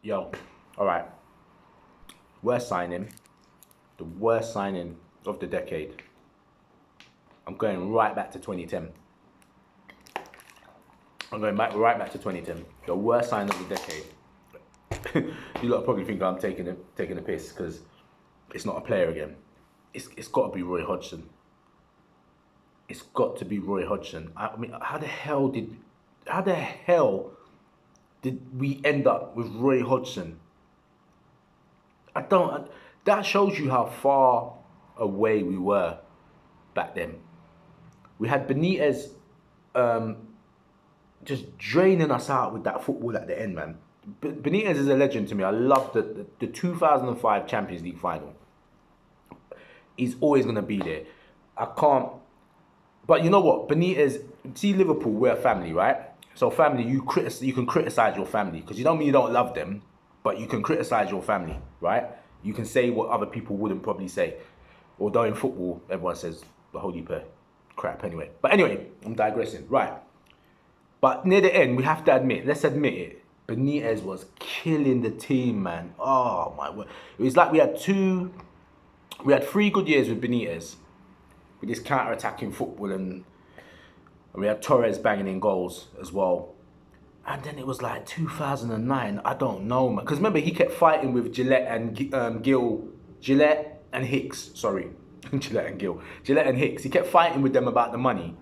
Yo, all right. Worst signing, the worst signing of the decade. I'm going right back to 2010. I'm going right back to 2010. The worst sign of the decade. You lot probably think I'm taking a piss because it's not a player again. It's got to be Roy Hodgson. It's got to be Roy Hodgson. I mean, how the hell did we end up with Roy Hodgson? That shows you how far away we were back then. We had Benitez just draining us out with that football at the end, man. Benitez is a legend to me. I love the 2005 Champions League final. He's always going to be there. I can't... But you know what? Benitez... See, Liverpool, we're a family, right? So family, you can criticize your family. Because you don't mean you don't love them, but you can criticize your family, right? You can say what other people wouldn't probably say. Although in football, everyone says the whole heap of crap anyway. But anyway, I'm digressing. Right. But near the end, we have to admit, let's admit it, Benitez was killing the team, man. Oh, my word. It was like we had 3 good years with Benitez, with this counter-attacking football, and we had Torres banging in goals as well. And then it was like 2009, I don't know, man. Because remember, he kept fighting with Gillet and Gillet and Hicks, sorry. Gillet and Hicks. He kept fighting with them about the money.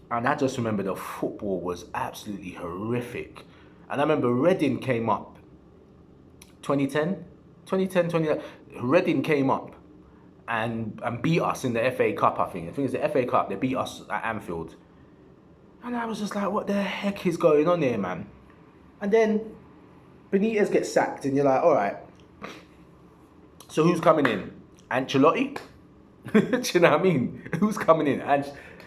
And I just remember the football was absolutely horrific. And I remember Reading came up. 2010? 2010. Reading came up and beat us in the FA Cup, I think. I think it's the FA Cup. They beat us at Anfield. And I was just like, what the heck is going on here, man? And then Benitez gets sacked and you're like, all right. So who's coming in? Ancelotti? Do you know what I mean? Who's coming in? And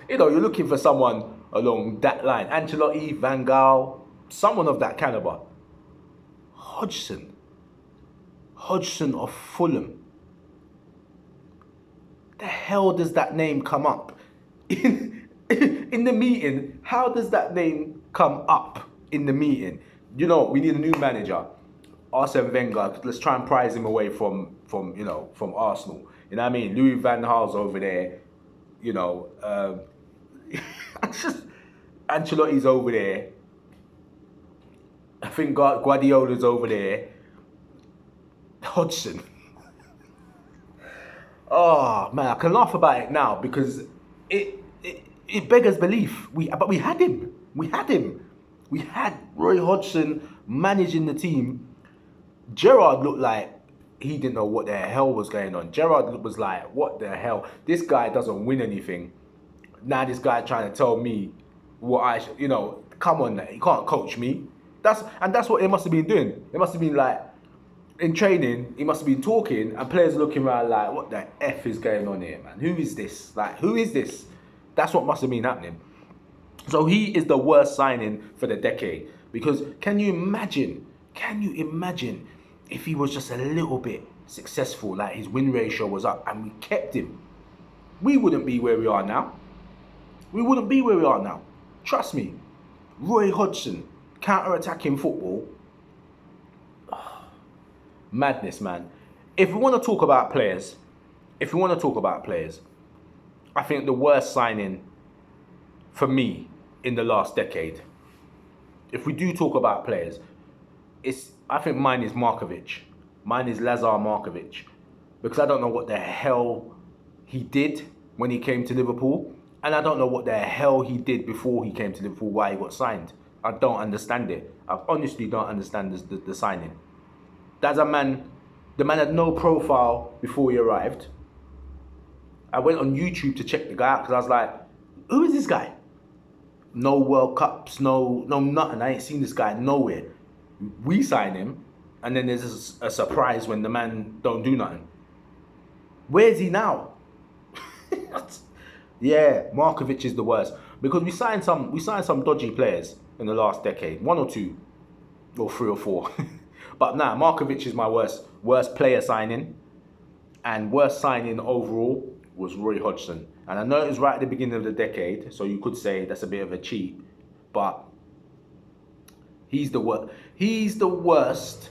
you know, you're looking for someone along that line. Ancelotti, Van Gaal, someone of that caliber. Hodgson of Fulham. The hell does that name come up? In the meeting, how does that name come up in the meeting? You know, we need a new manager. Arsene Wenger, let's try and prize him away from Arsenal. You know what I mean? Louis van Gaal's over there. You know, Ancelotti's over there. I think Guardiola's over there. Hodgson. Oh man, I can laugh about it now because it beggars belief. But we had him. We had Roy Hodgson managing the team. Gerrard looked like he didn't know what the hell was going on. Gerrard was like, what the hell? This guy doesn't win anything. Now this guy trying to tell me what I should, you know, come on, you can't coach me. That's what they must have been doing. They must have been like, in training, he must have been talking and players looking around like, what the F is going on here, man? Who is this? Like, who is this? That's what must have been happening. So he is the worst signing for the decade. Because can you imagine if he was just a little bit successful, like his win ratio was up and we kept him? We wouldn't be where we are now. Trust me. Roy Hodgson, counter-attacking football. Madness, man. If we want to talk about players, I think the worst signing for me in the last decade, if we do talk about players, I think mine is Markovic. Mine is Lazar Markovic. Because I don't know what the hell he did when he came to Liverpool. And I don't know what the hell he did before he came to Liverpool, why he got signed. I don't understand it. I honestly don't understand the signing. That's a man, the man had no profile before he arrived. I went on YouTube to check the guy out because I was like, who is this guy? No World Cups, no nothing. I ain't seen this guy nowhere. We sign him, and then there's a surprise when the man don't do nothing. Where is he now? Yeah, Markovic is the worst because we signed some dodgy players in the last decade, 1 or 2, or 3 or 4. But nah, Markovic is my worst player signing, and worst signing overall was Roy Hodgson. And I know it was right at the beginning of the decade, so you could say that's a bit of a cheat, but he's the worst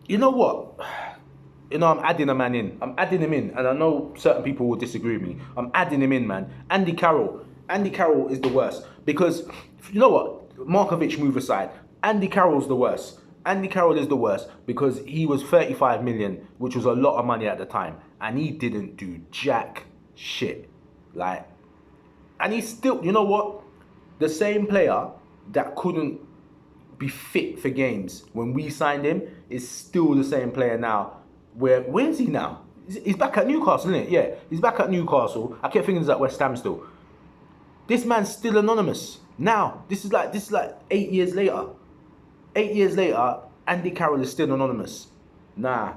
You know what? You know, I'm adding a man in. I'm adding him in, and I know certain people will disagree with me. I'm adding him in, man. Andy Carroll. Andy Carroll is the worst because you know what? Markovic move aside. Andy Carroll's the worst. Andy Carroll is the worst because he was 35 million, which was a lot of money at the time, and he didn't do jack shit. Like, and he's still, you know what? The same player that couldn't be fit for games when we signed him is still the same player now. Where's he now? He's back at Newcastle, isn't it? Yeah, he's back at Newcastle. I kept thinking he's at West Ham still. This man's still anonymous. Now, this is like 8 years later. 8 years later, Andy Carroll is still anonymous. Nah.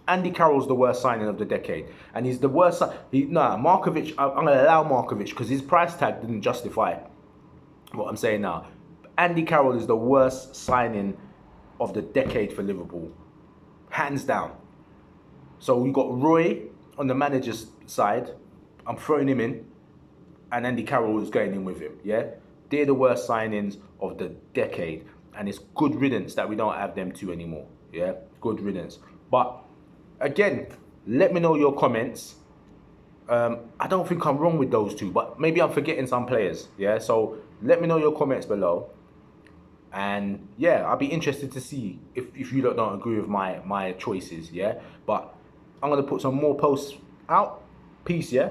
Andy Carroll's the worst signing of the decade. And he's the worst Markovic, I'm gonna allow Markovic because his price tag didn't justify what I'm saying now. Andy Carroll is the worst signing of the decade for Liverpool. Hands down. So we got Roy on the manager's side. I'm throwing him in. And Andy Carroll is going in with him. Yeah? They're the worst signings of the decade. And it's good riddance that we don't have them two anymore. Yeah? Good riddance. But, again, let me know your comments. I don't think I'm wrong with those two. But maybe I'm forgetting some players. Yeah? So, let me know your comments below. And, yeah, I'll be interested to see if you don't agree with my choices. Yeah? But I'm going to put some more posts out. Peace, yeah?